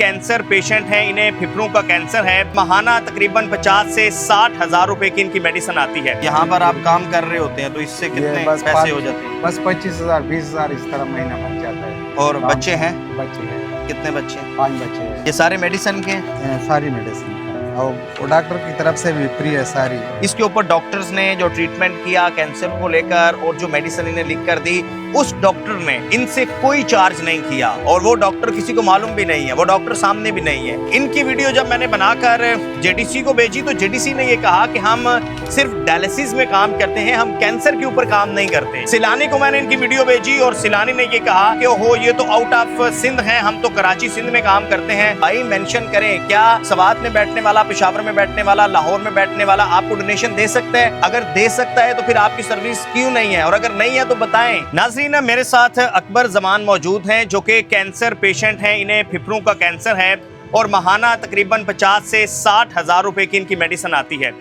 Cancer patient हैं, इन्हें फेफड़ों का कैंसर है। माहाना तकरीबन 50 से 60 हजार रुपए की इनकी मेडिसिन आती है। यहाँ पर आप काम कर रहे होते हैं तो इससे कितने पैसे हो जाते हैं? बस 25,000 20,000 इस तरह महीना बन जाता है। और बच्चे हैं? बच्चे हैं। कितने बच्चे हैं? 5 बच्चे हैं। ये सारे मेडिसिन के हैं? सारी मेडिसिन और डॉक्टर की तरफ से भी फ्री है सारी। इसके ऊपर डॉक्टर्स ने जो ट्रीटमेंट किया कैंसर को लेकर और जो मेडिसिन इन्हें लिख कर दी, उस डॉक्टर ने इनसे कोई चार्ज नहीं किया और वो डॉक्टर किसी को मालूम भी नहीं है, वो डॉक्टर सामने भी नहीं है। इनकी वीडियो जब मैंने बनाकर जेडीसी को भेजी तो जेडीसी ने ये कहा कि हम सिर्फ डायलिसिस में काम करते हैं, हम कैंसर के ऊपर काम नहीं करते। सिलानी को मैंने इनकी वीडियो भेजी और सिलानी ने ये कहा कि ओहो ये तो आउट ऑफ सिंध है, हम तो कराची सिंध में काम करते हैं। भाई मेंशन करें, क्या सवात में बैठने वाला, पेशावर में बैठने वाला, लाहौर में बैठने वाला आपको डोनेशन दे सकता है? अगर दे सकता है तो फिर आपकी सर्विस क्यों नहीं है, और अगर नहीं है तो बताएं। नाज़रीन, मेरे साथ अकबर जमान मौजूद हैं जो कि कैंसर पेशेंट हैं, इन्हें फेफड़ों का कैंसर है और माहाना तकरीबन 50 से 60 हजार रुपए की इनकी मेडिसिन आती है।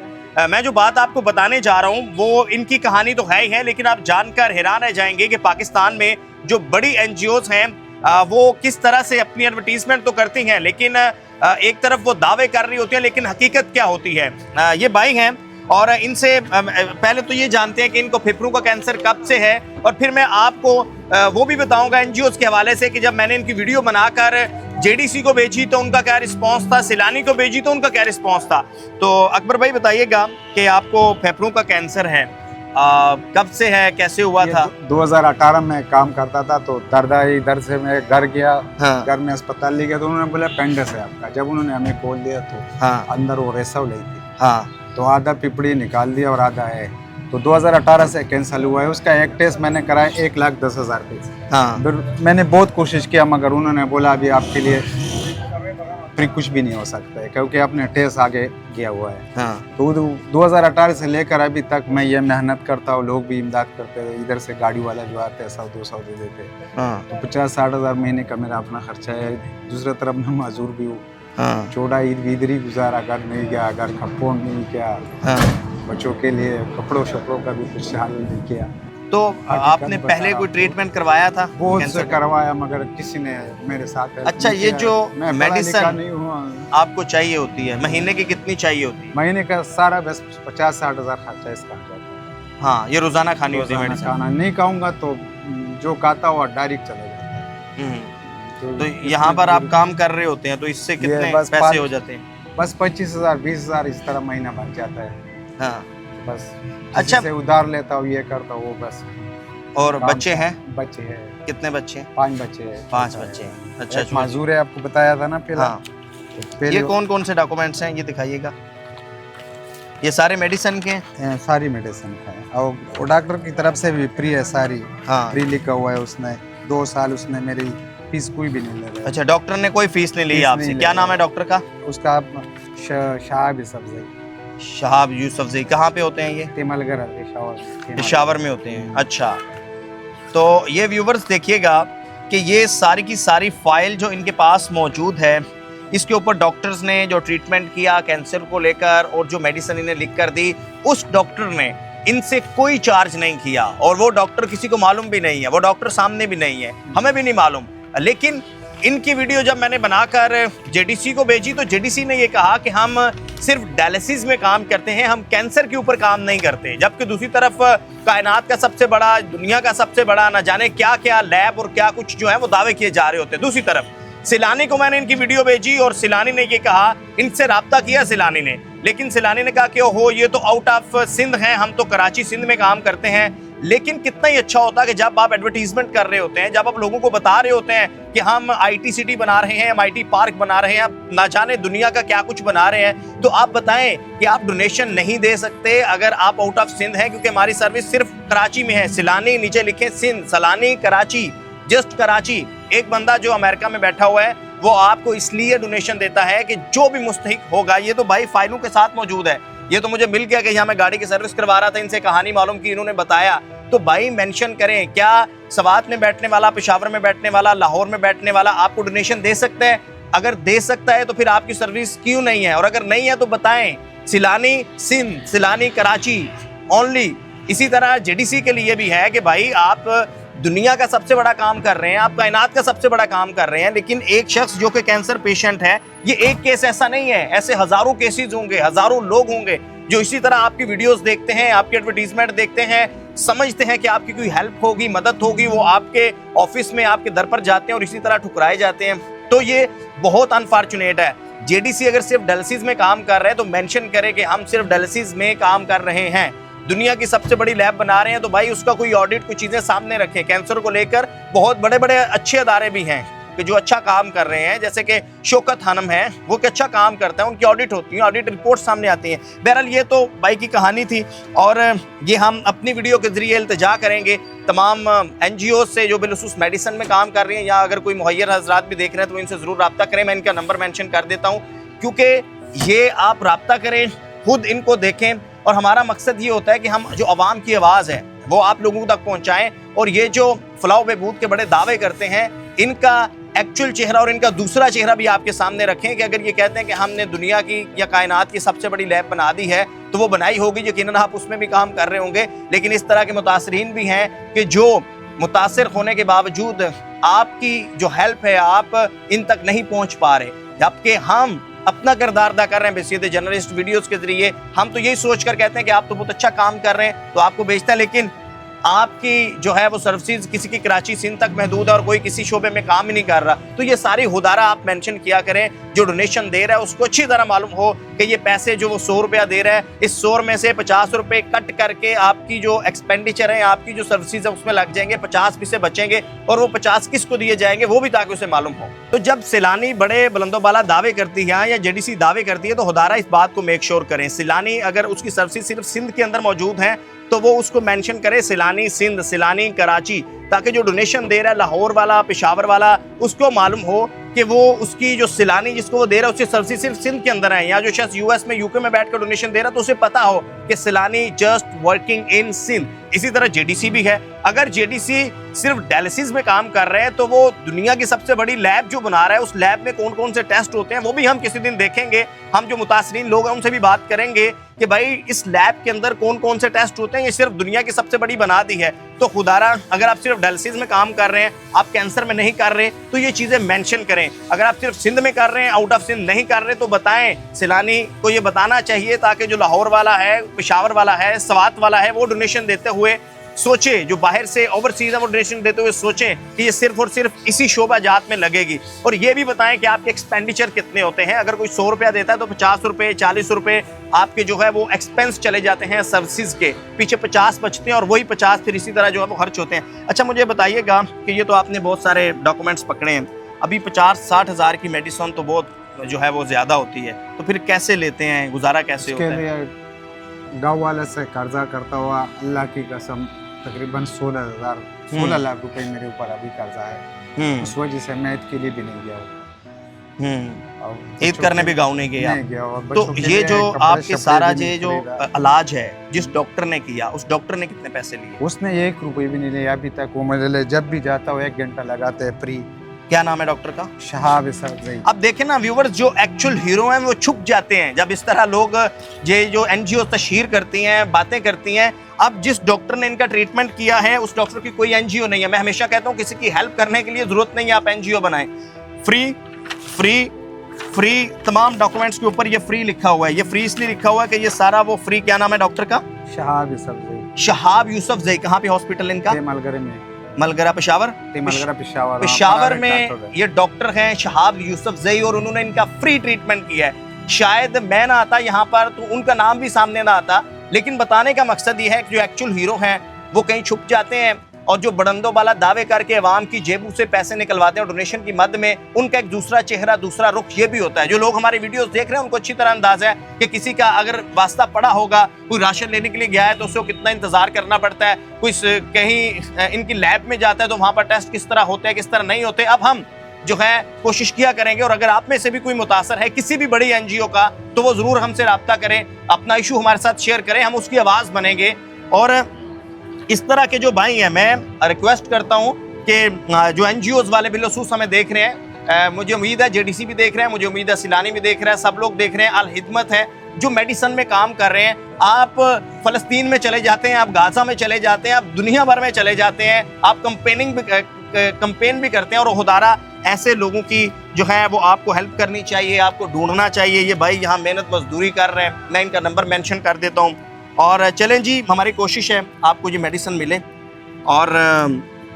मैं जो बात आपको बताने जा रहा हूँ वो इनकी कहानी तो है ही है, लेकिन आप जानकर हैरान रह जाएंगे कि पाकिस्तान में जो बड़ी एनजीओज हैं वो किस तरह से अपनी एडवर्टीजमेंट तो करती हैं, लेकिन एक तरफ वो दावे कर रही होती हैं, लेकिन हकीकत क्या होती है। ये भाई हैं और इनसे पहले तो ये जानते हैं कि इनको फेफड़ों का कैंसर कब से है, और फिर मैं आपको वो भी बताऊंगा एनजीओज के हवाले से कि जब मैंने इनकी वीडियो बनाकर जेडीसी को भेजी तो उनका क्या रिस्पांस था, सिलानी को भेजी तो उनका क्या रिस्पांस था। तो अकबर भाई बताइएगा कि आपको फेफड़ों का कैंसर है, कब से है, कैसे हुआ था? 2018 में काम करता था तो दर्द से मैं घर गया। हाँ। घर में अस्पताल ले गया तो उन्होंने बोला अपेंडिक्स है आपका। जब उन्होंने हमें खोल दिया तो हाँ। अंदर वो रेसा ली थी। हाँ। तो आधा पिपड़ी निकाल दिया और आधा है। तो 2018 से कैंसर हुआ है। उसका एक टेस्ट मैंने कराया 1,10,000 रुपये से। हाँ। फिर मैंने बहुत कोशिश किया मगर उन्होंने बोला अभी आपके लिए फिर कुछ भी नहीं हो सकता है क्योंकि अपने टेस्ट आगे गया हुआ है। हाँ। तो 2018 से लेकर अभी तक मैं ये मेहनत करता हूँ, लोग भी इमदाद करते हैं। इधर से गाड़ी वाला जो आते हैं 100-200 दे देते हैं। हाँ। तो 50-60 हज़ार महीने का मेरा अपना खर्चा है। दूसरी तरफ मैं माजूर भी हूँ। हाँ। चौड़ा इधर ही गुजारा, घर नहीं गया, घर का फोन नहीं किया। हाँ। बच्चों के लिए कपड़ों शपड़ों का भी कुछ हाल नहीं किया। तो आपने पहले कोई ट्रीटमेंट करवाया था? बहुत से करवाया मगर किसी ने मेरे साथ। अच्छा, ये जो मेडिसिन नहीं हुआ आपको चाहिए होती है, महीने की कितनी चाहिए होती है? महीने का सारा बस 50-60 हज़ार खर्चा इसका हो जाता है। हाँ, ये रोजाना खानी होती है मेडिसिन? खाना नहीं खाऊंगा तो जो खाता हुआ डायरेक्ट चला जाता है। तो यहाँ पर आप काम कर रहे होते हैं तो इससे कितने पैसे हो जाते हैं? बस 25,000 20,000 इस तरह महीना बन जाता है। हाँ। बस अच्छा, से उधार लेता हूँ, ये करता हूँ बस। और बच्चे हैं? बच्चे हैं। कितने बच्चे हैं? 5 बच्चे हैं। 5 बच्चे हैं। अच्छा, माजूर है, आपको बताया था ना पहले। हाँ। तो ये कौन कौन से डॉक्यूमेंट्स हैं, ये दिखाइएगा। ये सारे मेडिसिन के हैं? सारी मेडिसिन का है और डॉक्टर की तरफ से भी फ्री है सारी। हाँ। फ्री लिखा हुआ है उसने। 2 साल उसने मेरी फीस कोई भी नहीं ले रहा। अच्छा, डॉक्टर ने कोई फीस नहीं ली आपसे? क्या नाम है डॉक्टर का? उसका शहाब यूसुफजई। शहाब यूसुफजई। कहाँ पे होते हैं ये? तिमलगर पेशावर में होते हैं। अच्छा, तो ये व्यूवर्स देखिएगा कि ये सारी की सारी फाइल जो इनके पास मौजूद है, इसके ऊपर डॉक्टर्स ने जो ट्रीटमेंट किया कैंसर को लेकर और जो मेडिसिन इन्हें लिख कर दी, उस डॉक्टर ने इनसे कोई चार्ज नहीं किया और वो डॉक्टर किसी को मालूम भी नहीं है, वो डॉक्टर सामने भी नहीं है, हमें भी नहीं मालूम। लेकिन इनकी वीडियो जब मैंने बनाकर जेडीसी को भेजी तो जेडीसी ने ये कहा कि हम सिर्फ डायलिसिस में काम करते हैं, हम कैंसर के ऊपर काम नहीं करते। जबकि दूसरी तरफ कायनात का सबसे बड़ा, दुनिया का सबसे बड़ा न जाने क्या क्या लैब और क्या कुछ जो है वो दावे किए जा रहे होते हैं। दूसरी तरफ सिलानी को मैंने इनकी वीडियो भेजी और सिलानी ने ये कहा, इनसे राब्ता किया सिलानी ने, लेकिन सिलानी ने कहा कि ओहो ये तो आउट ऑफ सिंध है, हम तो कराची सिंध में काम करते हैं। लेकिन कितना ही अच्छा होता कि जब आप एडवर्टीजमेंट कर रहे होते हैं, जब आप लोगों को बता रहे होते हैं कि हम IT सिटी बना रहे हैं, हम IT पार्क बना रहे हैं, आप ना जाने दुनिया का क्या कुछ बना रहे हैं, तो आप बताएं कि आप डोनेशन नहीं दे सकते अगर आप आउट ऑफ सिंध हैं, क्योंकि हमारी सर्विस सिर्फ कराची में है। सिलानी नीचे लिखें सिंध, सलानी कराची, जस्ट कराची। एक बंदा जो अमेरिका में बैठा हुआ है वो आपको इसलिए डोनेशन देता है कि जो भी मुस्तहिक होगा, ये तो भाई फाइलों के साथ मौजूद है, ये तो मुझे मिल गया कि यहाँ मैं गाड़ी की सर्विस करवा रहा था, इनसे कहानी मालूम की, इन्होंने बताया। तो भाई मेंशन करें, क्या सवात में बैठने वाला, पेशावर में बैठने वाला, लाहौर में बैठने वाला आपको डोनेशन दे सकता है? अगर दे सकता है तो फिर आपकी सर्विस क्यों नहीं है, और अगर नहीं है तो बताएं। सिलानी सिंध, सिलानी कराची ओनली। इसी तरह जेडीसी के लिए भी है कि भाई आप दुनिया का सबसे बड़ा काम कर रहे हैं, आप कायनात का सबसे बड़ा काम कर रहे हैं, लेकिन एक शख्स जो कि कैंसर पेशेंट है, ये एक केस ऐसा नहीं है, ऐसे हजारों केसेस होंगे, हजारों लोग होंगे जो इसी तरह आपकी वीडियोस देखते हैं, आपकी एडवर्टीजमेंट देखते हैं, समझते हैं कि आपकी कोई हेल्प होगी, मदद होगी, वो आपके ऑफिस में आपके दर पर जाते हैं और इसी तरह ठुकराए जाते हैं। तो ये बहुत अनफॉर्चुनेट है। जेडीसी अगर सिर्फ डायलिसिस में काम कर रहे हैं तो मेंशन करें कि हम सिर्फ डायलिसिस में काम कर रहे हैं, दुनिया की सबसे बड़ी लैब बना रहे हैं, तो भाई उसका कोई ऑडिट, कुछ चीजें सामने रखें। कैंसर को लेकर बहुत बड़े बड़े अच्छे अदारे भी हैं कि जो अच्छा काम कर रहे हैं, जैसे कि शौकत खानम है, वो कि अच्छा काम करता है, उनकी ऑडिट होती है, ऑडिट रिपोर्ट सामने आती हैं। बहरहाल ये तो भाई की कहानी थी और ये हम अपनी वीडियो के जरिए इल्तिजा करेंगे तमाम NGO से जो बिलखुसूस मेडिसिन में काम कर रही हैं, या अगर कोई मुहैयर हजरात भी देख रहे हैं तो इनसे ज़रूर रब्ता करें। मैं इनका नंबर मेंशन कर देता हूँ, क्योंकि ये आप रब्ता करें, खुद इनको देखें, और हमारा मकसद ये होता है कि हम जो अवाम की आवाज़ है वो आप लोगों तक पहुँचाएँ। और ये जो फलाह बहबूद के बड़े दावे करते हैं, इनका एक्चुअल चेहरा और इनका दूसरा चेहरा भी आपके सामने रखें कि अगर ये कहते हैं कि हमने दुनिया की या कायनात की सबसे बड़ी लैब बना दी है, तो वो बनाई होगी, यकीनन आप उसमें भी काम कर रहे होंगे। लेकिन इस तरह के मुतासरीन भी हैं कि जो मुतासर होने के बावजूद आपकी जो हेल्प है आप इन तक नहीं पहुंच पा रहे, जबकि हम अपना किरदार अदा कर रहे हैं बेसियत जर्नलिस्ट वीडियोस के जरिए। हम तो यही सोच कर कहते हैं कि आप तो बहुत अच्छा काम कर रहे हैं, तो आपको बेचते हैं, लेकिन आपकी जो है वो सर्विसेज किसी की कराची सिंध तक महदूद है और कोई किसी शोबे में काम ही नहीं कर रहा। तो ये सारी हुदारा आप मेंशन किया करें। जो डोनेशन दे रहा है उसको अच्छी तरह मालूम हो कि ये पैसे जो वो 100 रुपया दे रहा है, इस 100 में से 50 रुपए कट करके आपकी जो एक्सपेंडिचर है, आपकी जो सर्विसेज है उसमें लग जाएंगे, 50 पैसे बचेंगे, और वो 50 किसको दिए जाएंगे वो भी ताकि उसे मालूम हो। तो जब सैलानी बड़े बुलंदोबाला दावे करती है या जेडीसी दावे करती है, तो हुदारा इस बात को मेक श्योर करें, सैलानी अगर उसकी सर्विसेज सिर्फ सिंध के अंदर मौजूद हैं तो वो उसको मेंशन करे, सैलानी सिंध, सैलानी कराची, ताकि जो डोनेशन दे रहा है लाहौर वाला, पेशावर वाला, उसको मालूम हो कि वो उसकी जो सैलानी जिसको वो दे रहा है उसकी सर्विस सिर्फ सिंध के अंदर है, या जो शख्स US में UK में बैठकर डोनेशन दे रहा है तो उसे पता हो कि सैलानी जस्ट वर्किंग इन सिंध। इसी तरह जेडीसी भी है। अगर जेडीसी सिर्फ डायलिसिस में काम कर रहे हैं तो वो दुनिया की सबसे बड़ी लैब जो बना रहा है, उस लैब में कौन कौन से टेस्ट होते हैं वो भी हम किसी दिन देखेंगे। हम जो मुतासरीन लोग हैं उनसे भी बात करेंगे कि भाई इस लैब के अंदर कौन कौन से टेस्ट होते हैं, ये सिर्फ दुनिया की सबसे बड़ी बना दी है। तो खुदारा अगर आप सिर्फ डायलिसिस में काम कर रहे हैं, आप कैंसर में नहीं कर रहे, तो ये चीजें मेंशन करें। अगर आप सिर्फ सिंध में कर रहे हैं, आउट ऑफ सिंध नहीं कर रहे, तो बताएं। सैलानी को ये बताना चाहिए ताकि जो लाहौर वाला है, पेशावर वाला है, सवात वाला है, वो डोनेशन देते हुए सोचे, जो बाहर से ओवरसीज है वो डोनेशन देते हुए सोचें कि ये सिर्फ और सिर्फ इसी शोबा जात में लगेगी। और ये भी बताएं कि आपके एक्सपेंडिचर कितने होते हैं। अगर कोई 100 रुपया देता है तो 50 रुपये, 40 रुपये आपके जो है वो एक्सपेंस चले जाते हैं सर्विसेज के, पीछे 50 बचते हैं और वही 50 फिर इसी तरह जो है वो खर्च होते हैं। अच्छा, मुझे बताइएगा कि ये तो आपने बहुत सारे डॉक्यूमेंट्स पकड़े हैं, अभी 50-60 हज़ार की मेडिसिन तो बहुत जो है वो ज़्यादा होती है, तो फिर कैसे लेते हैं, गुजारा कैसे होता है? गाँव वाले से कर्जा करता हुआ, अल्लाह की कसम, तकरीबन 16 लाख रुपए मेरे ऊपर अभी कर्जा है। उस वजह से मैं ईद के लिए भी नहीं गया हूँ, ईद करने भी गाँव नहीं गया। तो ये जो आपके सारा ये जो इलाज है जिस डॉक्टर ने किया, उस डॉक्टर ने कितने पैसे लिए? उसने 1 रुपये भी नहीं लिया अभी तक। वो मुझे जब भी जाता हूँ 1 घंटा लगाते हैं फ्री। क्या नाम है डॉक्टर का? शहाब यूसुफ। अब देखें ना व्यूवर्स, जो एक्चुअल हीरो हैं वो छुप जाते हैं जब इस तरह लोग ये जो NGO तशहीर करती हैं, बातें करती हैं। अब जिस डॉक्टर ने इनका ट्रीटमेंट किया है उस डॉक्टर की कोई NGO नहीं है। मैं हमेशा कहता हूँ किसी की हेल्प करने के लिए जरूरत नहीं है आप NGO बनाएं। फ्री फ्री फ्री तमाम डॉक्यूमेंट्स के ऊपर ये फ्री लिखा हुआ है। ये फ्री इसलिए लिखा हुआ है कि ये सारा वो फ्री। क्या नाम है डॉक्टर का? शहाब यूसुफ। शहाब यूसुफ जई। कहाँ पे हॉस्पिटल इनका? मलगरे में। मलगरा पेशावर? पेशावर में ये डॉक्टर हैं शहाब यूसुफ जई, और उन्होंने इनका फ्री ट्रीटमेंट किया है। शायद मैं ना आता यहाँ पर तो उनका नाम भी सामने ना आता, लेकिन बताने का मकसद ये है कि जो एक्चुअल हीरो हैं वो कहीं छुप जाते हैं, और जो बड़ंदों वाला दावे करके अवाम की जेबों से पैसे निकलवाते हैं डोनेशन की मद में, उनका एक दूसरा चेहरा, दूसरा रुख ये भी होता है। जो लोग हमारे वीडियोस देख रहे हैं उनको अच्छी तरह अंदाजा है कि किसी का अगर वास्ता पड़ा होगा, कोई राशन लेने के लिए गया है तो उसको कितना इंतजार करना पड़ता है, कोई कहीं इनकी लैब में जाता है तो वहाँ पर टेस्ट किस तरह होते हैं, किस तरह नहीं होते। अब हम जो है कोशिश किया करेंगे, और अगर आप में से भी कोई मुतासर है किसी भी बड़ी NGO का, तो वो जरूर हमसे रब्ता करें, अपना इशू हमारे साथ शेयर करें, हम उसकी आवाज़ बनेंगे। और इस तरह के जो भाई हैं, मैं रिक्वेस्ट करता हूं कि जो NGOs वाले बिलखुसूस हमें देख रहे हैं, मुझे उम्मीद है JDC भी देख रहे हैं, मुझे उम्मीद है सैलानी भी देख रहे हैं, सब लोग देख रहे हैं, अल हिदमत है, जो मेडिसिन में काम कर रहे हैं, आप फ़लस्तीन में चले जाते हैं, आप गाज़ा में चले जाते हैं, आप दुनिया भर में चले जाते हैं, आप कंपेन भी करते हैं, और खुदारा ऐसे लोगों की जो है वो आपको हेल्प करनी चाहिए, आपको ढूंढना चाहिए। ये भाई यहाँ मेहनत मजदूरी कर रहे हैं, मैं इनका नंबर मेंशन कर देता हूँ। और चलें जी, हमारी कोशिश है आपको ये मेडिसिन मिले। और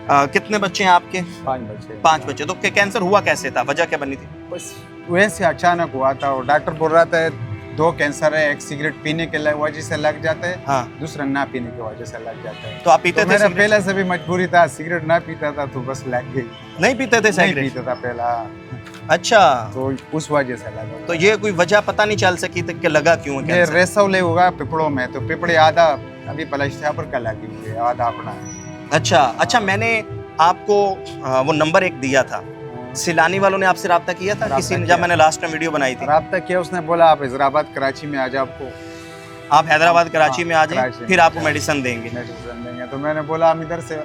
कितने बच्चे हैं आपके? 5 बच्चे। 5 बच्चे। तो कैंसर हुआ कैसे था, वजह क्या बनी थी? बस वैसे अचानक हुआ था, और डॉक्टर बोल रहा था 2 कैंसर है, एक सिगरेट पीने के वजह से लग जाता है, हाँ। दूसरा ना पीने की वजह से लग जाता है। तो आप पीते थे मेरा सिगरेट? पहले से भी मजबूरी था, सिगरेट ना पीता था तो बस लग गई। नहीं पीते थे नहीं सिगरेट? पीता था पहला, अच्छा, तो उस वजह से लगा। तो ये कोई वजह पता नहीं चल सकी कि लगा क्यों है ये कैंसर? रेसवले होगा पिपड़ों में, तो पिपड़े आधा अभी प्लास्टर का लगी हुई है, आधा अपना है। अच्छा, मैंने आपको वो नंबर एक दिया था, सिलानी वालों ने आपसे रब्ता किया था रब्ता किसी ने, किया। जब मैंने लास्ट में वीडियो बनाई थी? राब्ता किया, उसने बोला आप हैदराबाद कराची में आ जाओ, आपको आप हैदराबाद कराची में आ जाए, कराची फिर में आपको आ मेडिसिन देंगे। मेडिसिन देंगे। तो मैंने बोला हम इधर से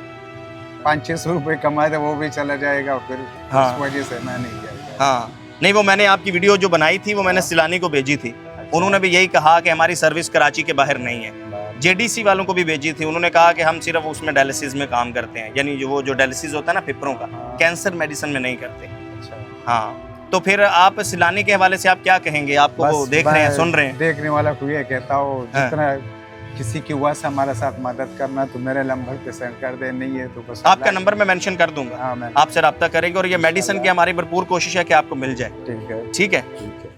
500-600 रुपये कमाए थे, वो भी चला जाएगा, फिर हाँ। उस वजह से मैं नहीं गया। हाँ, नहीं वो मैंने आपकी वीडियो जो बनाई थी वो मैंने सिलानी को भेजी थी, उन्होंने भी यही कहा कि हमारी सर्विस कराची के बाहर नहीं है। जेडीसी वालों को भी भेजी थी, उन्होंने कहा कि हम सिर्फ उसमें डायलिसिस में काम करते हैं, यानी वो जो डायलिसिस होता है ना फेफड़ों का, हाँ। कैंसर मेडिसिन में नहीं करते। अच्छा। हाँ, तो फिर आप सिलानी के हवाले से आप क्या कहेंगे? आपको वो देख रहे हैं, सुन रहे हैं? देखने वाला को ये कहता हूँ, हाँ। जितना किसी की हुआ से हमारे साथ मदद करना, तो मेरे नंबर पे सेंड कर दे, नहीं है तो बस आपका नंबर मैं मेंशन कर दूंगा, हाँ, मैं आपसे रब्ता करेंगे, और ये मेडिसिन की हमारी भरपूर कोशिश है कि आपको मिल जाए। ठीक है। ठीक है। ठीक है।